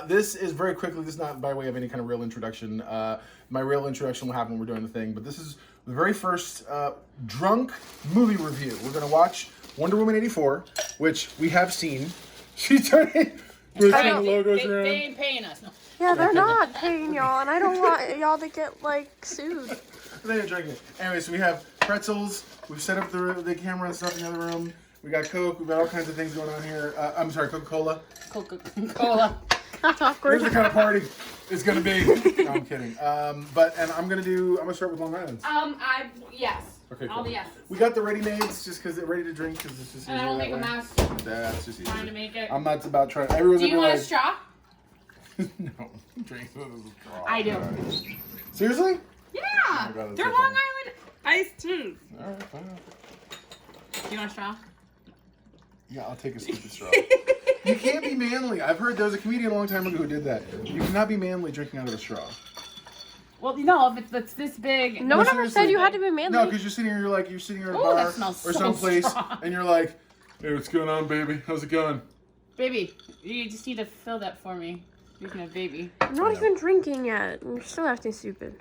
This is very quickly. This is not by way of any kind of real introduction. My real introduction will happen when we're doing the thing. But this is the very first drunk movie review. We're going to watch Wonder Woman 84, which we have seen. She's turning... They ain't paying us. No. Yeah, they're not paying y'all, and I don't want y'all to get, like, sued. They're drinking it. Anyway, so we have pretzels. We've set up the camera and stuff in the other room. We got Coke. We've got all kinds of things going on here. I'm sorry, Coca-Cola. Coca-Cola. That's awkward. Here's the kind of party it's gonna be. No, I'm kidding. And I'm gonna start with Long Island. Yes. Okay, All cool. the yeses. We got the ready-mades just because they're ready to drink because it's just easier. And I will that make a way. mess. That's just easier. Trying to make it. I'm not about trying. Everyone's Do you gonna want be a straw? No, drink with a straw. I do. Seriously? Yeah. Oh my God, They're so Long funny. Island iced teas. All right, fine. Do you want a straw? Yeah, I'll take a stupid straw. You can't be manly. I've heard there was a comedian a long time ago who did that. You cannot be manly drinking out of a straw. Well, no, if it's this big. No one ever said you had to be manly. No, because you're sitting here, you're sitting here at a Ooh, bar that or smells so someplace, strong. and you're like, hey, what's going on, baby? How's it going? Baby, you just need to fill that for me. Speaking of baby. I'm not even drinking yet. You're still acting stupid.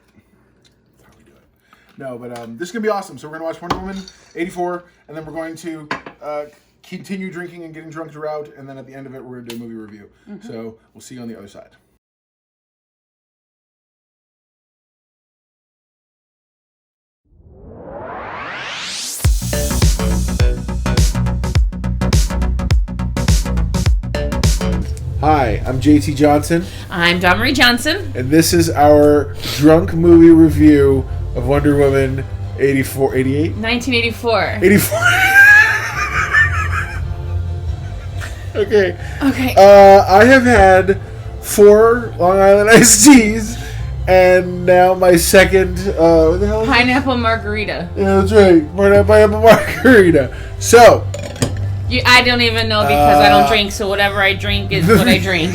That's how we do it. No, but this is going to be awesome. So we're going to watch Wonder Woman 84, and then we're going to continue drinking and getting drunk throughout, and then at the end of it, we're going to do a movie review. Mm-hmm. So we'll see you on the other side. Hi, I'm JT Johnson. I'm Damarie Johnson. And this is our drunk movie review of Wonder Woman 84, 88? 1984. 84. Okay. Okay. I have had 4 Long Island iced teas, and now my second, what the hell is Pineapple margarita. Yeah, that's right. Pineapple margarita. So. I don't even know because I don't drink, so whatever I drink is what I drink.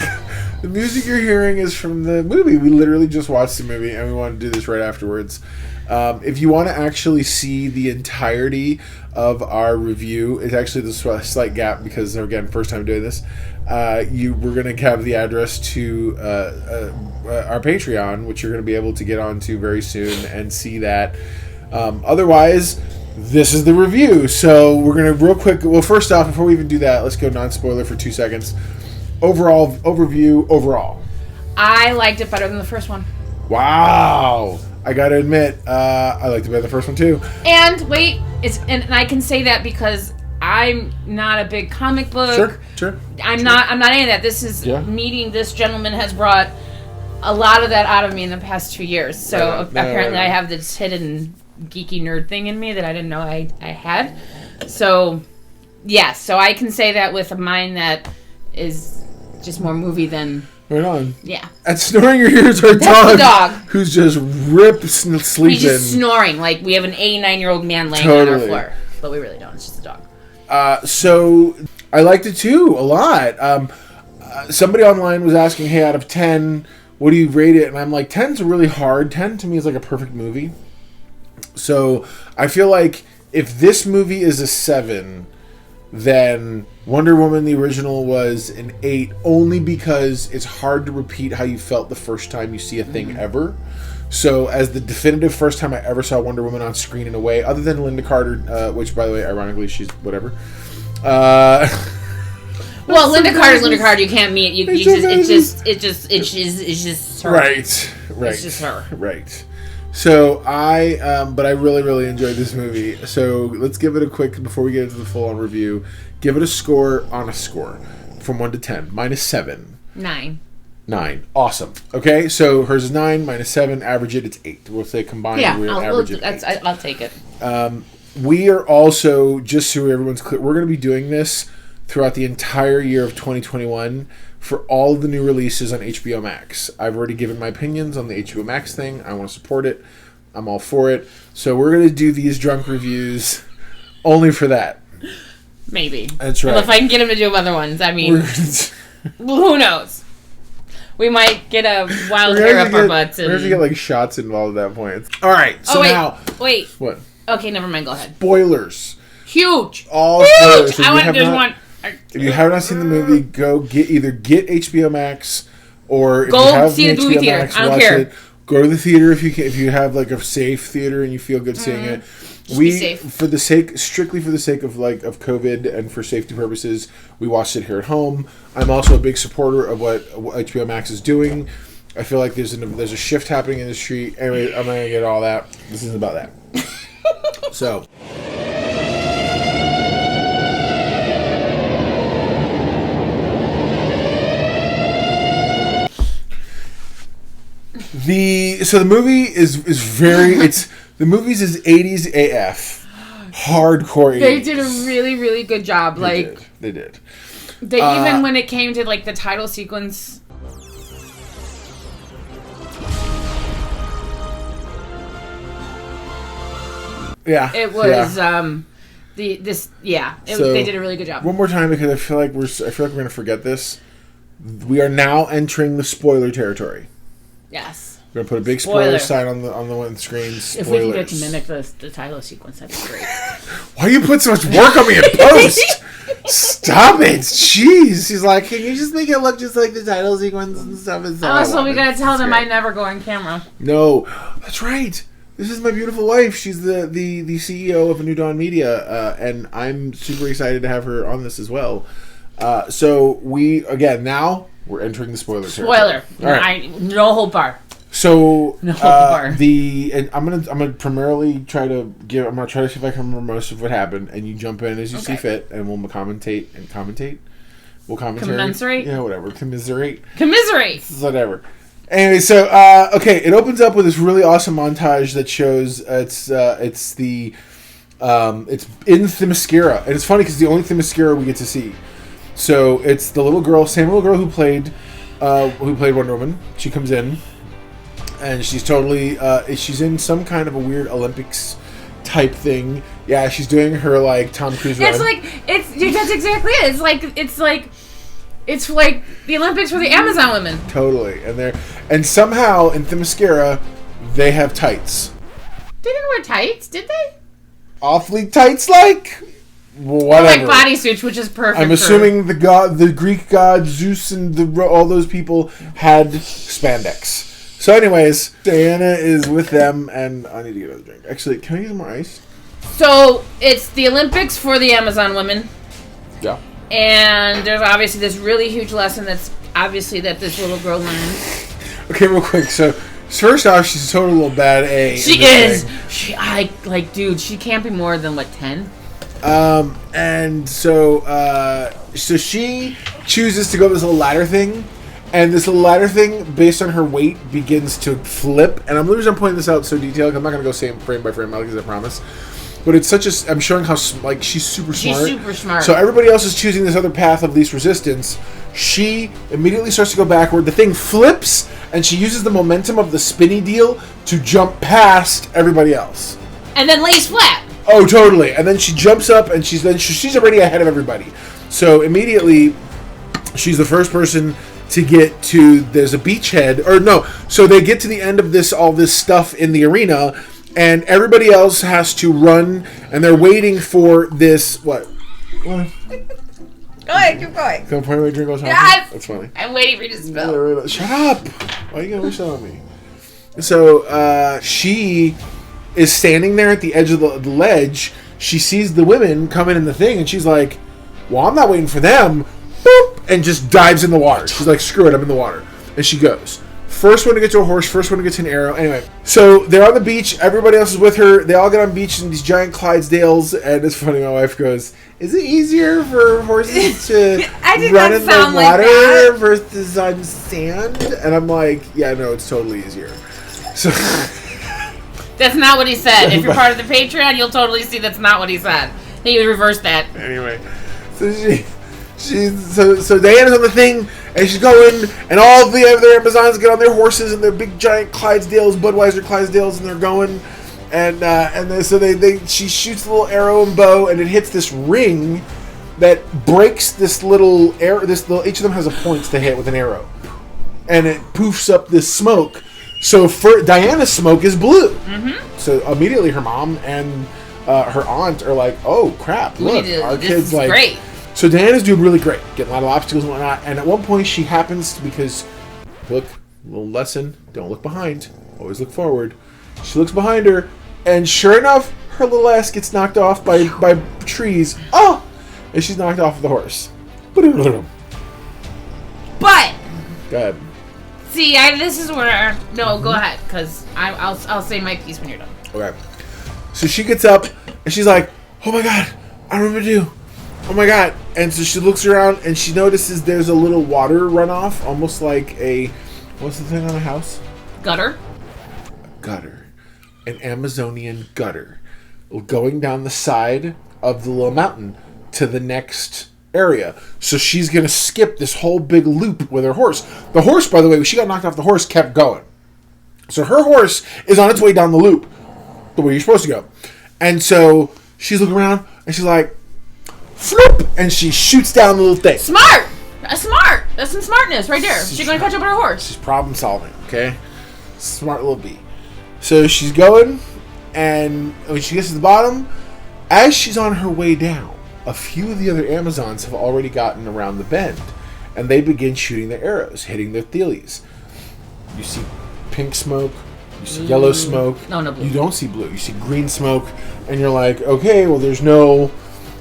The music you're hearing is from the movie. We literally just watched the movie, and we want to do this right afterwards. If you want to actually see the entirety of our review, it's actually this slight gap because, again, first time doing this. We're going to have the address to our Patreon, which you're going to be able to get onto very soon and see that. Otherwise, this is the review. So we're going to real quick. Well, first off, before we even do that, let's go non-spoiler for 2 seconds. Overall. I liked it better than the first one. Wow. I got to admit, I liked it better than the first one too. And wait, and I can say that because I'm not a big comic book. Sure. I'm not any of that. This is meeting this gentleman has brought a lot of that out of me in the past 2 years. So apparently I have this hidden geeky nerd thing in me that I didn't know I had. So, yeah. So I can say that with a mind that is just more movie than... Right on. Yeah. And snoring your ears our dog. Who's just sleeping. He's just snoring. Like, we have an 89-year-old man laying on our floor. But we really don't. It's just a dog. So, I liked it too, a lot. Somebody online was asking, hey, out of 10, what do you rate it? And I'm like, 10's really hard. 10 to me is like a perfect movie. So, I feel like if this movie is a 7, then Wonder Woman, the original, was an 8, only because it's hard to repeat how you felt the first time you see a thing ever. So, as the definitive first time I ever saw Wonder Woman on screen in a way, other than Linda Carter, which, by the way, ironically, she's whatever. Well, Linda Carter's Linda Carter. You can't meet. It's just her. Right. It's just her. Right. So but I really, really enjoyed this movie. So let's give it a quick, before we get into the full-on review, give it a score on a score from 1 to 10. -7. 9. 9. Awesome. Okay, so hers is 9, -7, average it's 8. We'll say combined, we'll average it 8. I'll take it. We are also, just so everyone's clear, we're going to be doing this throughout the entire year of 2021 for all of the new releases on HBO Max. I've already given my opinions on the HBO Max thing. I want to support it. I'm all for it. So we're going to do these drunk reviews only for that. Maybe. That's right. Well, if I can get him to do other ones, I mean, who knows? We might get a wild hair up our butts. We're going to get like shots involved at that point. All right. So now. Wait. What? Okay, never mind. Go ahead. Spoilers. Huge. All spoilers. So I want. There's one. If you have not seen the movie, go get HBO Max or if go you have see the movie theater. Max, I don't care. it. Go to the theater if you have like a safe theater and you feel good seeing it. Be safe. Strictly for the sake of COVID and for safety purposes, we watched it here at home. I'm also a big supporter of what HBO Max is doing. I feel like there's a shift happening in the street. Anyway, I'm not gonna get all that. This isn't about that. So. The movie is very the movie's is 80s AF, hardcore 80s. They did a really, really good job. They did. Even when it came to the title sequence. Yeah, it was they did a really good job. One more time because I feel like we're gonna forget this. We are now entering the spoiler territory. Yes. We're gonna put a big spoiler sign on the screen. Spoilers. If we can get to mimic the title sequence, that'd be great. Why you put so much work on me in post? Stop it! Jeez, she's like, can you just make it look just like the title sequence and stuff? Also, we gotta tell them I never go on camera. No, that's right. This is my beautiful wife. She's the CEO of A New Dawn Media, and I'm super excited to have her on this as well. So we're entering the spoiler territory. Spoiler. All right. No hold bar. So and I'm gonna primarily try to see if I can remember most of what happened, and you jump in as you see fit, and we'll commentate. We'll commentary. Commensurate. Yeah, whatever. Commiserate. Whatever. Anyway, so it opens up with this really awesome montage that shows it's in Themyscira, and it's funny because it's the only Themyscira we get to see. So it's the same little girl who played Wonder Woman. She comes in. And she's totally, she's in some kind of a weird Olympics type thing. Yeah, she's doing her Tom Cruise run. That's exactly it. It's like the Olympics for the Amazon women. Totally, and somehow in Themyscira, they have tights. They didn't wear tights, did they? Awfully tights, whatever. Like bodysuits, which is perfect. I'm assuming the Greek god Zeus and all those people had spandex. So anyways, Diana is with them, and I need to get another drink. Actually, can I get some more ice? So, it's the Olympics for the Amazon women. Yeah. And there's obviously this really huge lesson that this little girl learns. Okay, real quick. So, first off, she's a total little bad A. She is! Dude, she can't be more than, 10? And so she chooses to go this little ladder thing. And this little ladder thing, based on her weight, begins to flip. And I'm pointing this out so detailed. I'm not going to go frame by frame, because I promise. But it's I'm showing how she's super smart. She's super smart. So everybody else is choosing this other path of least resistance. She immediately starts to go backward. The thing flips, and she uses the momentum of the spinny deal to jump past everybody else. And then lays flat. Oh, totally. And then she jumps up, and she's already ahead of everybody. So immediately, she's the first person to get to, there's a beachhead, so they get to the end of all this stuff in the arena, and everybody else has to run, and they're waiting for this, what? Go ahead, keep going. Can I point my drink all the time? Yes! That's funny. I'm waiting for you to spill. Shut up! Why are you going to wish that on me? So, she is standing there at the edge of the ledge. She sees the women coming in the thing, and she's like, well, I'm not waiting for them. Boop, and just dives in the water. She's like, screw it, I'm in the water. And she goes. First one to get to a horse, first one to get to an arrow. Anyway, so they're on the beach. Everybody else is with her. They all get on the beach in these giant Clydesdales. And it's funny, my wife goes, is it easier for horses to run in the water versus on sand? And I'm like, yeah, no, it's totally easier. So that's not what he said. If you're part of the Patreon, you'll totally see that's not what he said. He reversed that. Anyway, so Diana's on the thing, and she's going, and all the other Amazons get on their horses and their big giant Clydesdales, Budweiser Clydesdales, and they're going, she shoots a little arrow and bow, and it hits this ring that breaks this little arrow. Each of them has a point to hit with an arrow, and it poofs up this smoke. So for Diana's smoke is blue. Mm-hmm. So immediately her mom and her aunt are like, "Oh crap! Look, our kid's like." Great. So Diana's doing really great, getting a lot of obstacles and whatnot. And at one point, she happens to, because, look, little lesson, don't look behind, always look forward. She looks behind her, and sure enough, her little ass gets knocked off by trees. Oh! And she's knocked off of the horse. But Go ahead. See, this is where go ahead, because I'll say my piece when you're done. Okay. So she gets up and she's like, "Oh my god, I don't know what to do. Oh my god!" And so she looks around and she notices there's a little water runoff, almost like what's the thing on a house? Gutter. A gutter, an Amazonian gutter, going down the side of the little mountain to the next area. So she's gonna skip this whole big loop with her horse. The horse, by the way, when she got knocked off the horse, kept going. So her horse is on its way down the loop, the way you're supposed to go. And so she's looking around and she's like, floop, and she shoots down the little thing. Smart. That's smart. That's some smartness right there. She's gonna catch up with her horse. She's problem solving. Okay, smart little bee. So she's going, and when she gets to the bottom, as she's on her way down, a few of the other Amazons have already gotten around the bend, and they begin shooting their arrows, hitting their thilies. You see pink smoke, you see yellow smoke. No blue. You don't see blue. You see green smoke, and you're like, okay, well,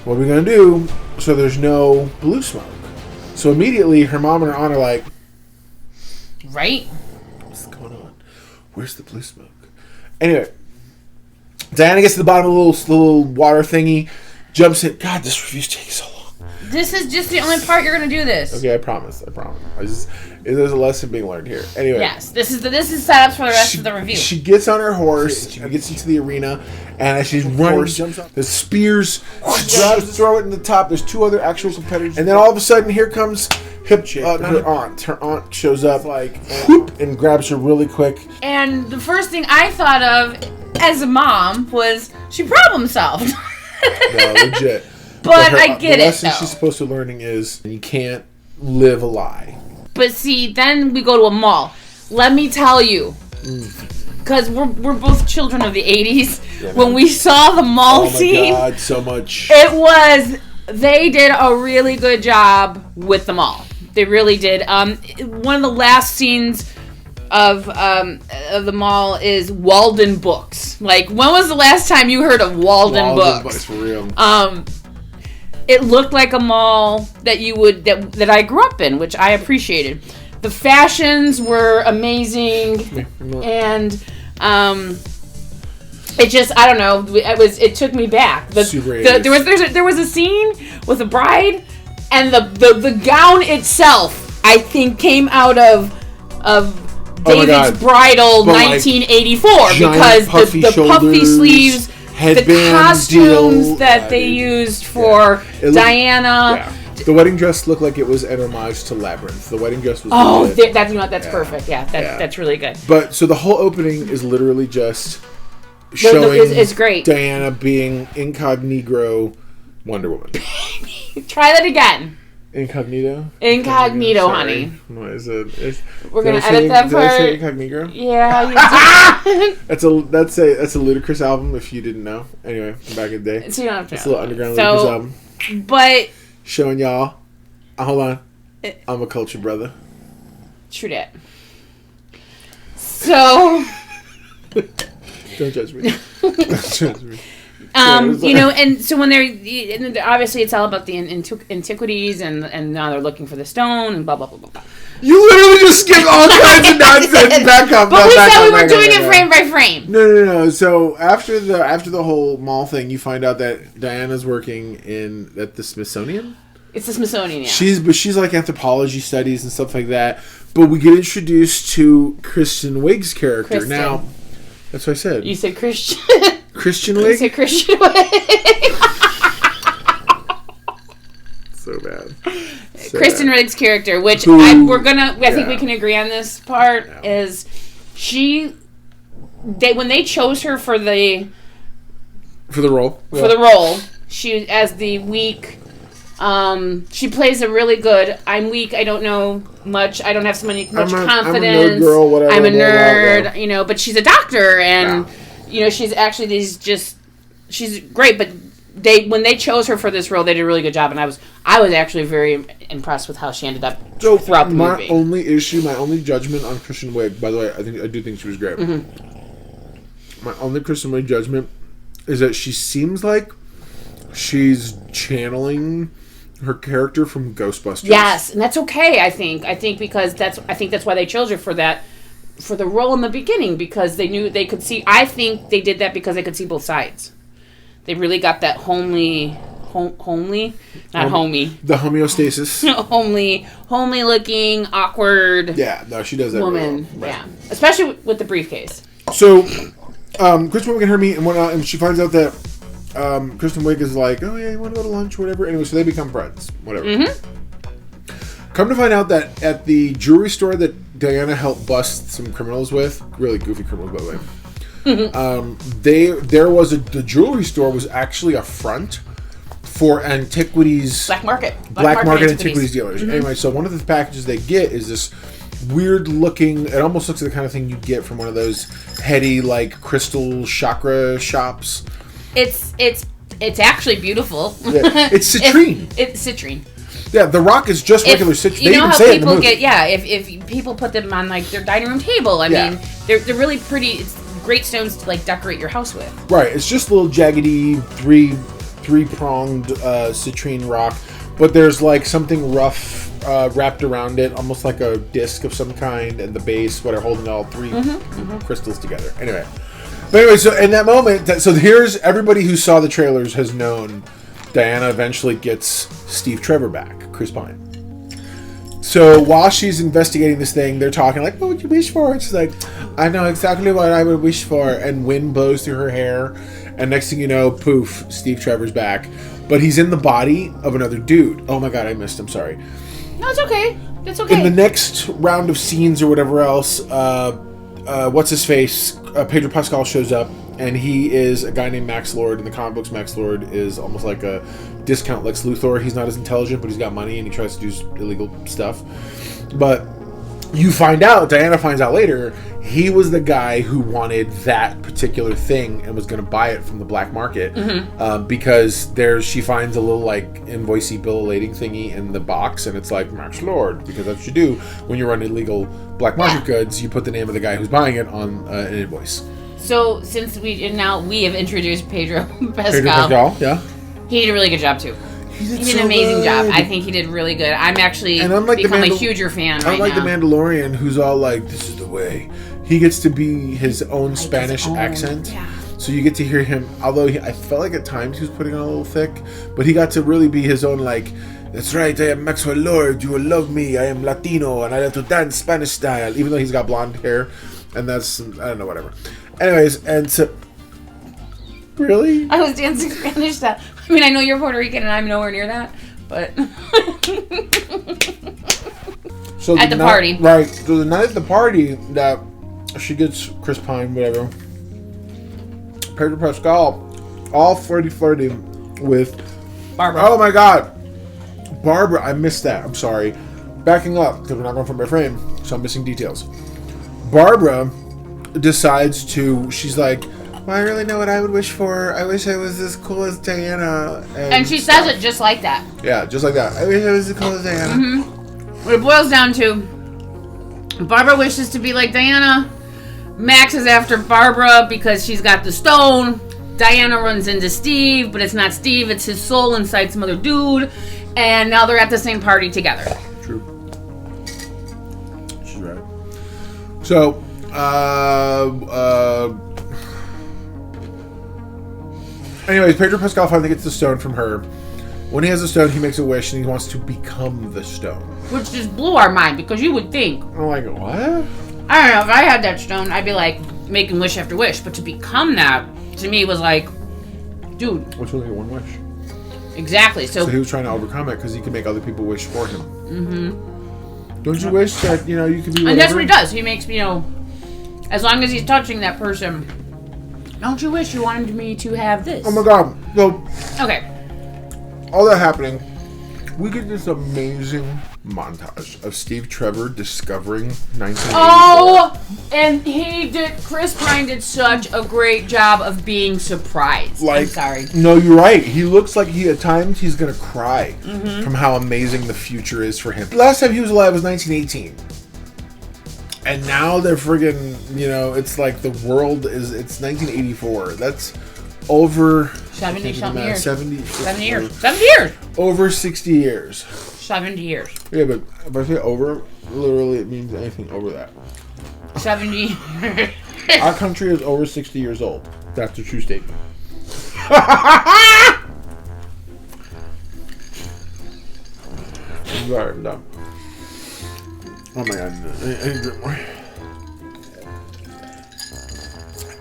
what are we going to do? So there's no blue smoke. So immediately, her mom and her aunt are like, right? What's going on? Where's the blue smoke? Anyway, Diana gets to the bottom of the little water thingy, jumps in. God, this review's taking so long. This is just the only part you're gonna do this. Okay, I promise. There's a lesson being learned here. Anyway. Yes, this is setups for the rest of the review. She gets on her horse. She gets into the arena, and as she's running, the spears. She tries to throw it in the top. There's two other actual competitors, and then all of a sudden, here comes her aunt. Her aunt shows up, whoop, and grabs her really quick. And the first thing I thought of as a mom was she problem solved. No, legit. But I get the it, lesson though. she's supposed to learning is you can't live a lie. But see, then we go to a mall. Let me tell you, because we're both children of the 80s. Yeah, when we saw the mall scene, oh my God, so much. They did a really good job with the mall. They really did. One of the last scenes of the mall is Walden Books. Like, when was the last time you heard of Walden Books? For real. It looked like a mall that I grew up in, which I appreciated. The fashions were amazing, and it just, I don't know, it took me back. There was a scene with a bride, and the gown itself, I think, came out of David's Bridal 1984, because the puffy sleeves, the costumes that they used for Diana. Yeah. The wedding dress looked like it was an homage to Labyrinth. The wedding dress was that's perfect. Yeah, that's really good. But so the whole opening is literally just showing it's great. Diana being incognito Wonder Woman. Try that again. Incognito, honey. What is it? We're gonna edit that part. Did I say incognito? Yeah, you did. That's a Ludacris album. If you didn't know, anyway, from back in the day. So you don't have to. It's a little underground Ludacris album. But showing y'all. Hold on, I'm a culture brother. True that. So. Don't judge me. Don't judge me. And so when obviously it's all about the antiquities, and now they're looking for the stone and blah blah blah blah. You literally just skipped all kinds of nonsense. Back up. But we said we were doing it frame by frame. No. So after the whole mall thing, you find out that Diana's working at the Smithsonian. It's the Smithsonian. Yeah. She's like anthropology studies and stuff like that. But we get introduced to Kristen Wiig's character. Now, that's what I said. You said Christian. Christian Wiig? You said Christian Wiig. So bad. Kristen Wiig's character, which I think we can agree on this part, is when they chose her for the role, she as the weak. She plays a really good. I'm weak. I don't know much. I don't have much confidence. I'm a nerd girl. Whatever. I'm a nerd. But she's a doctor, and she's actually she's great. But when they chose her for this role, they did a really good job, and I was actually very impressed with how she ended up throughout the movie. My only issue, my only judgment on Kristen Wiig, by the way, I do think she was great. Mm-hmm. My only Kristen Wiig judgment is that she seems like she's channeling her character from Ghostbusters. Yes, and that's okay. I think because that's why they chose her for the role in the beginning, because they knew they could see. I think they did that because they could see both sides. They really got that homely, not homey. The homeostasis. homely looking, awkward. Yeah, no, she does that woman. Really well. Yeah, especially with the briefcase. So, Kristen Wiig and her meet and whatnot, and she finds out that Kristen Wiig is like, oh yeah, you want to go to lunch, whatever. Anyway, so they become friends, whatever. Mm-hmm. Come to find out that at the jewelry store that Diana helped bust some criminals with, really goofy criminals by the way. The jewelry store was actually a front for antiquities, black market antiquities dealers. Mm-hmm. Anyway, so one of the packages they get is this weird looking. It almost looks like the kind of thing you get from one of those heady like crystal chakra shops. It's actually beautiful. Yeah. It's citrine. It's citrine. Yeah, the rock is just regular citrine. You know how people get if people put them on like their dining room table. I mean, they're really pretty. It's great stones to like decorate your house with. Right, it's just a little jaggedy three-pronged citrine rock, but there's like something rough wrapped around it, almost like a disc of some kind, and the base, what are holding all three crystals together. Anyway, so in that moment, so here's everybody who saw the trailers has known Diana eventually gets Steve Trevor back, Chris Pine. So while she's investigating this thing, they're talking like, what would you wish for? And she's like, I know exactly what I would wish for. And wind blows through her hair. And next thing you know, poof, Steve Trevor's back. But he's in the body of another dude. Oh my God, I missed him. Sorry. No, it's okay. It's okay. In the next round of scenes or whatever else, what's his face? Pedro Pascal shows up. And he is a guy named Max Lord. In the comic books, Max Lord is almost like a discount Lex Luthor. He's not as intelligent, but he's got money and he tries to do illegal stuff. But Diana finds out later, he was the guy who wanted that particular thing and was going to buy it from the black market. Mm-hmm. Because she finds a little like invoicey bill of lading thingy in the box, and it's like Max Lord, because that's what you do when you run illegal black market goods. You put the name of the guy who's buying it on an invoice. So since we have introduced Pedro Pascal, yeah, he did a really good job too. He did an amazing job. I think he did really good. I'm actually become a huger fan right now. Unlike the Mandalorian, who's all like, "This is the way." He gets to be his own Spanish accent. Yeah. So you get to hear him. Although I felt like at times he was putting on a little thick, but he got to really be his own like. That's right, I am Maxwell Lord. You will love me. I am Latino, and I like to dance Spanish style. Even though he's got blonde hair, and that's I don't know, whatever. Anyways, and so... Really? I was dancing Spanish style. I mean, I know you're Puerto Rican and I'm nowhere near that, but... So at the party. Right. So the night at the party that she gets Chris Pine, whatever, Pedro Pascal, all flirty with... Barbara. Oh my God. Barbara, I missed that. I'm sorry. Backing up, because we're not going from my frame, so I'm missing details. Barbara... decides to, she's like, well, I really know what I would wish for. I wish I was as cool as Diana. And she says it just like that. Yeah, just like that. I wish I was as cool as Diana. Mm-hmm. What it boils down to, Barbara wishes to be like Diana. Max is after Barbara because she's got the stone. Diana runs into Steve, but it's not Steve, it's his soul inside some other dude. And now they're at the same party together. True. She's right. So, anyways, Pedro Pascal finally gets the stone from her. When he has the stone, he makes a wish and he wants to become the stone. Which just blew our mind, because you would think. I'm like, what? I don't know, if I had that stone, I'd be like making wish after wish. But to become that, to me, was like, dude. Which was only one wish. Exactly. So he was trying to overcome it because he can make other people wish for him. Mm-hmm. Don't you wish that, you could be whatever? And that's what he does. He makes, as long as he's touching that person, don't you wish you wanted me to have this? Oh my God. So, okay. All that happening, we get this amazing montage of Steve Trevor discovering 1984. Oh, and Chris Pine did such a great job of being surprised. Like, I'm sorry. No, you're right. He looks like at times he's going to cry from how amazing the future is for him. Last time he was alive was 1918. And now they're friggin', it's like the world it's 1984. That's over 70-something years. 70 years. 70 years. Over 60 years. 70 years. Yeah, but if I say over, literally it means anything over that. 70. Our country is over 60 years old. That's a true statement. I'm sorry, I'm done. Oh my god, I need to drink more.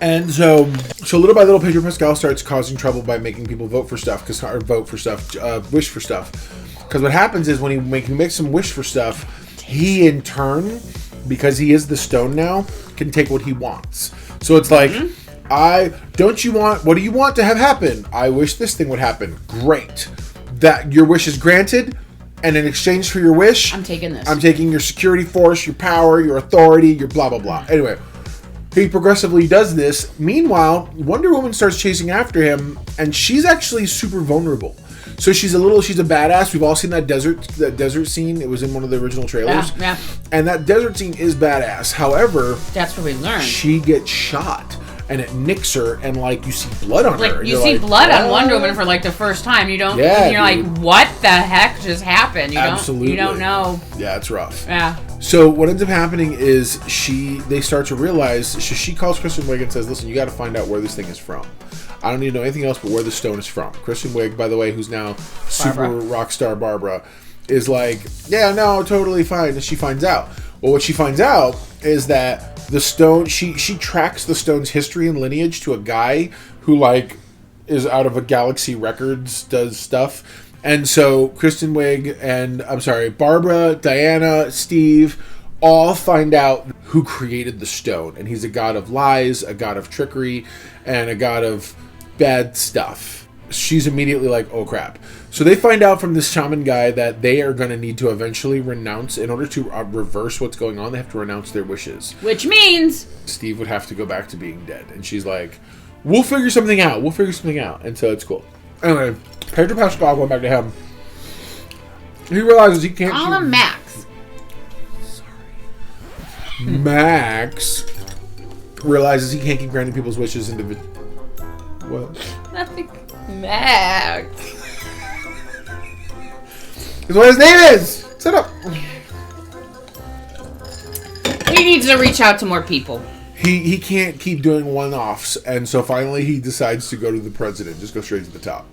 And so little by little, Pedro Pascal starts causing trouble by making people wish for stuff. Because what happens is when he makes them wish for stuff, he in turn, because he is the stone now, can take what he wants. So it's like, what do you want to have happen? I wish this thing would happen. Great. That your wish is granted, and in exchange for your wish, I'm taking this. I'm taking your security force, your power, your authority, your blah, blah, blah. Anyway, he progressively does this. Meanwhile, Wonder Woman starts chasing after him, and she's actually super vulnerable. So she's a badass. We've all seen that desert scene. It was in one of the original trailers. Yeah. And that desert scene is badass. However, that's where we learn. She gets shot, and it nicks her, and you see blood on her. You see blood on Wonder Woman for the first time. You don't. Yeah, you're dude. Like, what the heck just happened? Absolutely. You don't know. Yeah, it's rough. Yeah. So what ends up happening is they start to realize she calls Kristen Wiig and says, "Listen, you got to find out where this thing is from. I don't need to know anything else but where the stone is from." Kristen Wiig, by the way, who's now super rock star Barbara, is like, "Yeah, no, totally fine." And she finds out. Well, what she finds out is that the stone, she tracks the stone's history and lineage to a guy who is out of a Galaxy Records, does stuff. And so Kristen Wiig and Barbara, Diana, Steve all find out who created the stone, and he's a god of lies, a god of trickery, and a god of bad stuff. She's immediately like, oh crap. So they find out from this shaman guy that they are going to need to eventually renounce, in order to reverse what's going on, they have to renounce their wishes. Which means Steve would have to go back to being dead. And she's like, we'll figure something out. And so it's cool. Anyway, Pedro Pascal, going back to him, he realizes he can't... Call him Max. Sorry. Max realizes he can't keep granting people's wishes individually. What? Nothing. Max. That's what his name is! Shut up! He needs to reach out to more people. He can't keep doing one-offs, and so finally he decides to go to the president, just go straight to the top.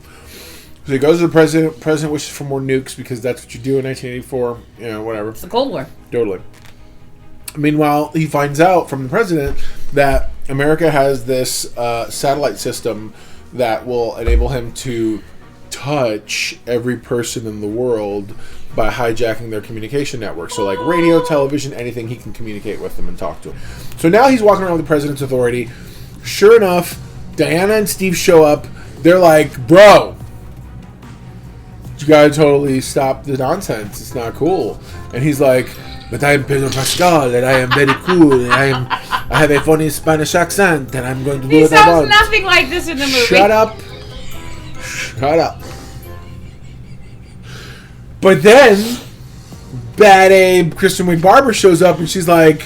So he goes to the president. President wishes for more nukes because that's what you do in 1984. Whatever. It's the Cold War. Totally. Meanwhile, he finds out from the president that America has this satellite system that will enable him to touch every person in the world by hijacking their communication network. So radio, television, anything, he can communicate with them and talk to them. So now he's walking around with the president's authority. Sure enough, Diana and Steve show up. They're like, bro, you gotta totally stop the nonsense. It's not cool. And he's like, but I am Pedro Pascal, and I am very cool, and I have a funny Spanish accent, and I'm going to do what I want. He sounds nothing like this in the movie. Shut up. But then, Bad Abe, Kristen Wiig Barbara shows up, and she's like,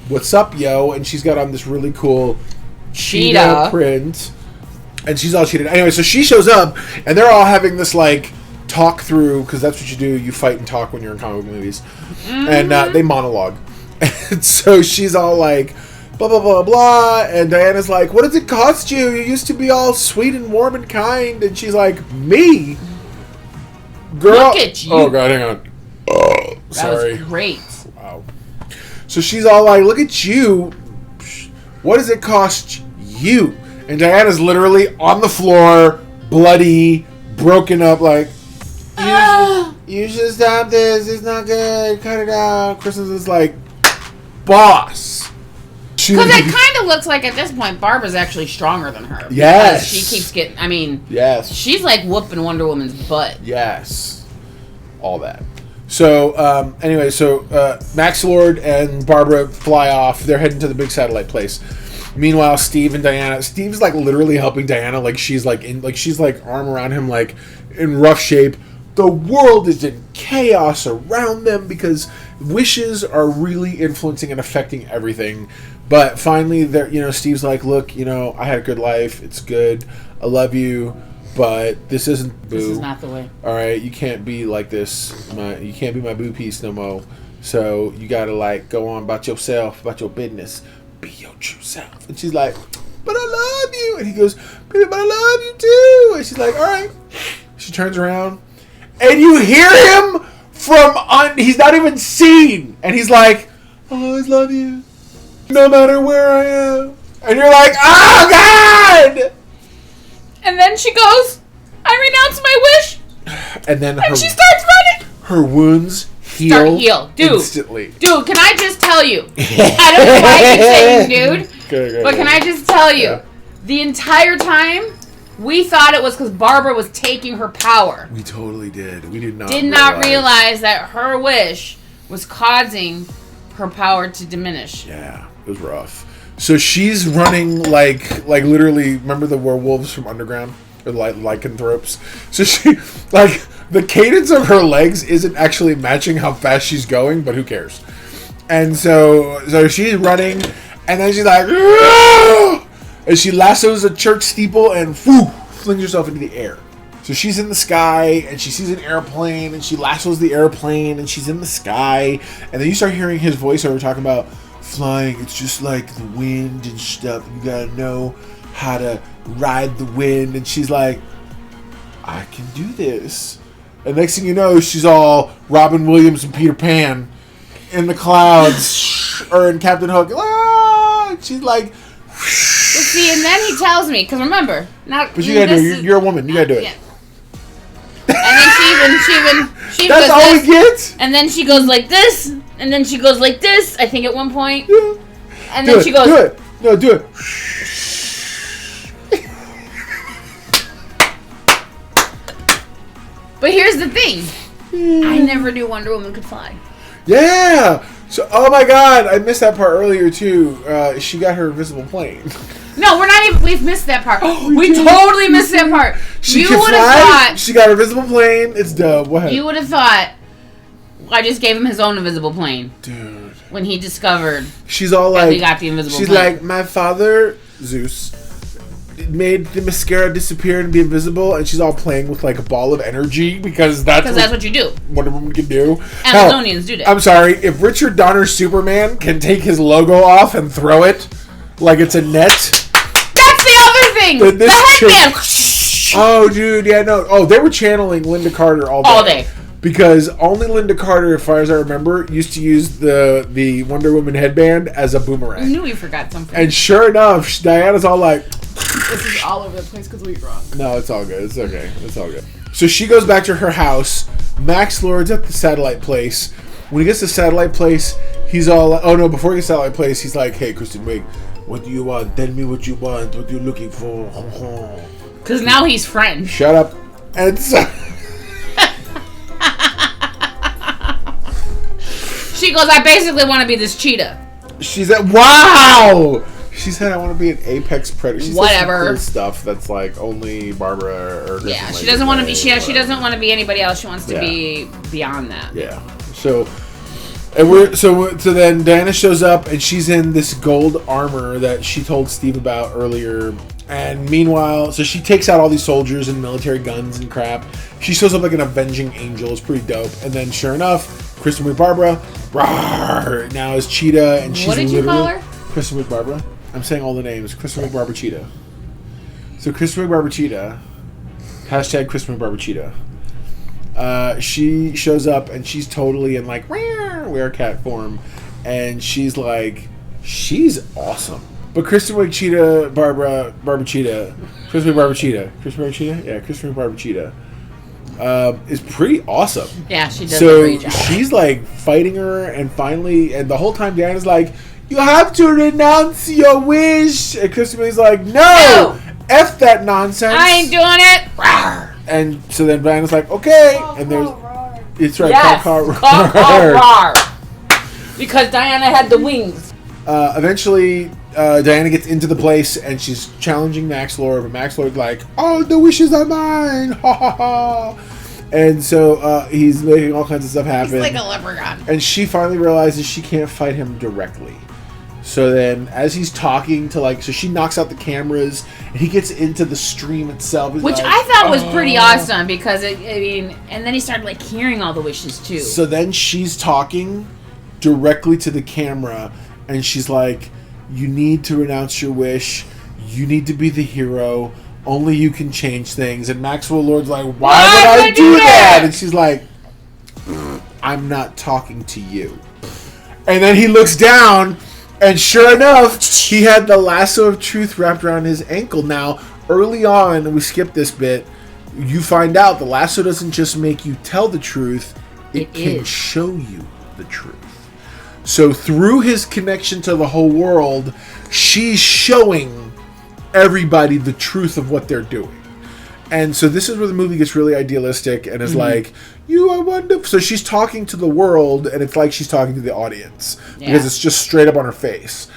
what's up, yo? And she's got on this really cool cheetah print, and she's all cheated. Anyway, so she shows up, and they're all having this, talk through, because that's what you do. You fight and talk when you're in comic book movies. Mm-hmm. And they monologue. And so she's all like, blah, blah, blah, blah. And Diana's like, what does it cost you? You used to be all sweet and warm and kind. And she's like, me? Girl. Look at you. Oh, God, hang on. Oh, sorry. That was great. Wow. So she's all like, look at you. What does it cost you? And Diana's literally on the floor, bloody, broken up, like, you should stop this. It's not good. Cut it out. Kristen's is like, boss. Because it kind of looks like at this point Barbara's actually stronger than her. Yes. She keeps getting, yes. she's like whooping Wonder Woman's butt. Yes. All that. So anyway, Max Lord and Barbara fly off. They're heading to the big satellite place. Meanwhile, Steve and Diana. Steve's like literally helping Diana, like she's like arm around him, like in rough shape. The world is in chaos around them because wishes are really influencing and affecting everything. But finally, Steve's like, look, I had a good life. It's good. I love you. But this isn't boo. This is not the way. All right, you can't be like this. You can't be my boo piece no more. So you gotta like go on about yourself, about your business. Be your true self. And she's like, but I love you. And he goes, baby, but I love you too. And she's like, all right. She turns around, and you hear him he's not even seen. And he's like, I'll always love you, no matter where I am. And you're like, oh, God! And then she goes, I renounce my wish. And then she starts running. Her wounds heal Dude, instantly. Dude, can I just tell you? I don't know why I keep saying dude. But can I just tell you? The entire time, we thought it was because Barbara was taking her power. We totally did. We did not realize that her wish was causing her power to diminish. Yeah, it was rough. So she's running like literally, remember the werewolves from Underground? Or lycanthropes? So she, like, the cadence of her legs isn't actually matching how fast she's going, but who cares? And so she's running, and then she's like, Aah! And she lassos a church steeple and flings herself into the air. So she's in the sky, and she sees an airplane, and she lassos the airplane, and she's in the sky. And then you start hearing his voiceover talking about flying. It's just like the wind and stuff. You gotta know how to ride the wind. And she's like, I can do this. And next thing you know, she's all Robin Williams and Peter Pan in the clouds or in Captain Hook. Ah! And she's like, see, and then he tells me, because remember, but you gotta do it. You're a woman. You gotta do it. Yeah. And then she that's goes all this, we get. And then she goes like this, and then she goes like this. I think at one point. Yeah. And then she goes. Do it. No, do it. But here's the thing. I never knew Wonder Woman could fly. Yeah. So, oh my God, I missed that part earlier too. She got her invisible plane. No, we're not even. We've missed that part. We totally missed that part. You would have thought she got her invisible plane. It's dope. What? You would have thought. I just gave him his own invisible plane, dude. When he discovered, she's all like, we got the invisible she's plane. like, my father Zeus made the mascara disappear and be invisible, and she's all playing with like a ball of energy because that's what you do. Wonder Woman can do. Amazonians do that. I'm sorry, if Richard Donner's Superman can take his logo off and throw it like it's a net. That's the other thing. The headband. Oh, dude, yeah, no. Oh, they were channeling Linda Carter all day. Because only Linda Carter, as far as I remember, used to use the Wonder Woman headband as a boomerang. I knew you forgot something. And sure enough, Diana's all like... This is all over the place because we wrong. No, it's all good. It's okay. It's all good. So she goes back to her house. Max Lord's at the satellite place. When he gets to the satellite place, he's all like... Oh, no, before he gets to the satellite place, he's like, hey, Kristen Wiig, what do you want? Tell me what you want. What you're looking for. Because now he's French. Shut up. And so... She goes, I basically want to be this cheetah. She said, wow! She said, I want to be an apex predator. She whatever. Said some cool stuff that's like only Barbara or... Yeah, she doesn't want to be... She doesn't want to be anybody else. She wants to be beyond that. Yeah. So... And so then Diana shows up and she's in this gold armor that she told Steve about earlier. And meanwhile, so she takes out all these soldiers and military guns and crap. She shows up like an avenging angel. It's pretty dope. And then sure enough, Kristen Wiig Barbara rawr, now is Cheetah, and she's what did you call her? Kristen Wiig Barbara. I'm saying all the names. Kristen Wiig Barbara Cheetah. So Kristen Wiig Barbara Cheetah. Hashtag Kristen Wiig Barbara Cheetah. She shows up and she's totally in like werecat form, and she's like, she's awesome. But Kristen Wiig Cheetah, Barbara Cheetah, Kristen Wiig Barbara Cheetah, Kristen Wiig Cheetah, yeah, Kristen Wiig Barbara Cheetah, is pretty awesome. Yeah, she does a great job. She's like fighting her, and finally, and the whole time Diana's like, you have to renounce your wish, and Kristen Wiig's like, no, F that nonsense. I ain't doing it. And so then Diana's like, okay, and there's It's right. Yes. Caw. Because Diana had the wings. Eventually, Diana gets into the place and she's challenging Max Lord, but Max Lord's like, "Oh, the wishes are mine!" Ha ha ha! And so he's making all kinds of stuff happen. He's like a leprechaun. And she finally realizes she can't fight him directly. So then, as he's talking to so she knocks out the cameras, and he gets into the stream itself. Which I thought was pretty awesome because and then he started hearing all the wishes too. So then she's talking directly to the camera, and she's like, "You need to renounce your wish. You need to be the hero. Only you can change things." And Maxwell Lord's like, "Why would I do that?" And she's like, "I'm not talking to you." And then he looks down. And sure enough, he had the lasso of truth wrapped around his ankle. Now, early on, and we skipped this bit, you find out the lasso doesn't just make you tell the truth, it can show you the truth. So through his connection to the whole world, she's showing everybody the truth of what they're doing. And so this is where the movie gets really idealistic and is like, "You are wonderful." So she's talking to the world, and it's like she's talking to the audience because it's just straight up on her face.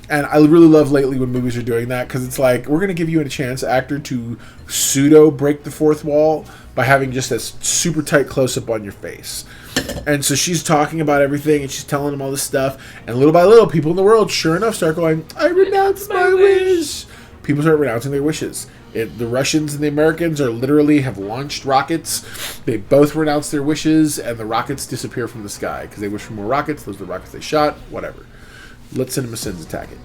And I really love lately when movies are doing that because it's like, we're going to give you a chance, actor, to pseudo break the fourth wall by having just a super tight close-up on your face. And so she's talking about everything, and she's telling them all this stuff. And little by little, people in the world, sure enough, start going, "I renounce my wish." People start renouncing their wishes. The Russians and the Americans literally have launched rockets. They both renounce their wishes, and the rockets disappear from the sky because they wish for more rockets. Those are the rockets they shot. Whatever. Let Cinema Sins attack it.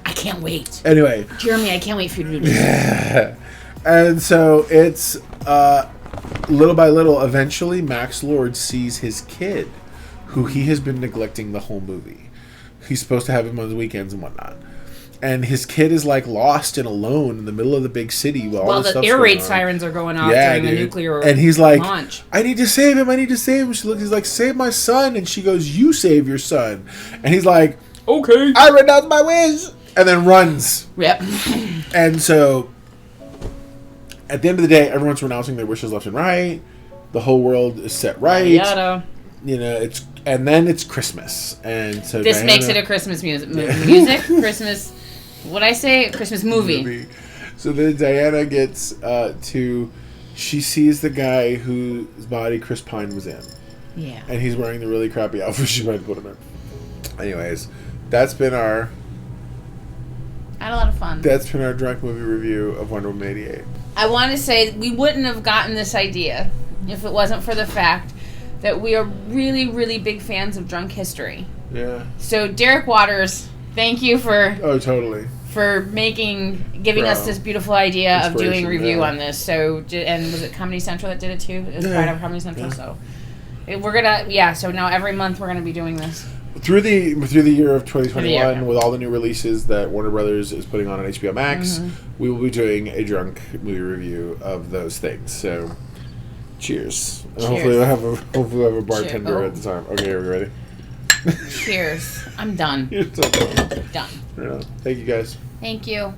I can't wait. Anyway. Jeremy, I can't wait for you to do this. And so it's little by little, eventually Max Lord sees his kid, who he has been neglecting the whole movie. He's supposed to have him on the weekends and whatnot. And his kid is lost and alone in the middle of the big city while the air raid sirens are going off during the nuclear and he's like, launch. "I need to save him. I need to save him." He's like, "Save my son." And she goes, "You save your son." And he's like, "Okay, I renounce my wish," and then runs. Yep. And so at the end of the day, everyone's renouncing their wishes left and right. The whole world is set right. Yada. And then it's Christmas, and so this makes it a Christmas music, Christmas. What I say? Christmas movie. So then Diana gets she sees the guy whose body Chris Pine was in. Yeah. And he's wearing the really crappy outfit she might put him in. Anyways, that's been our... I had a lot of fun. That's been our drunk movie review of Wonder Woman 88. I want to say we wouldn't have gotten this idea if it wasn't for the fact that we are really, really big fans of drunk history. Yeah. So Derek Waters... Thank you for totally for giving us this beautiful idea of doing review on this. So and was it Comedy Central that did it too? It was part of Comedy Central. So we're gonna So now every month we're gonna be doing this through the year of 2021 with all the new releases that Warner Brothers is putting on HBO Max. We will be doing a drunk movie review of those things. So cheers. And hopefully we'll have a bartender at the time. Okay, are we ready? Cheers. I'm done. You're so done. Done. Thank you guys. Thank you.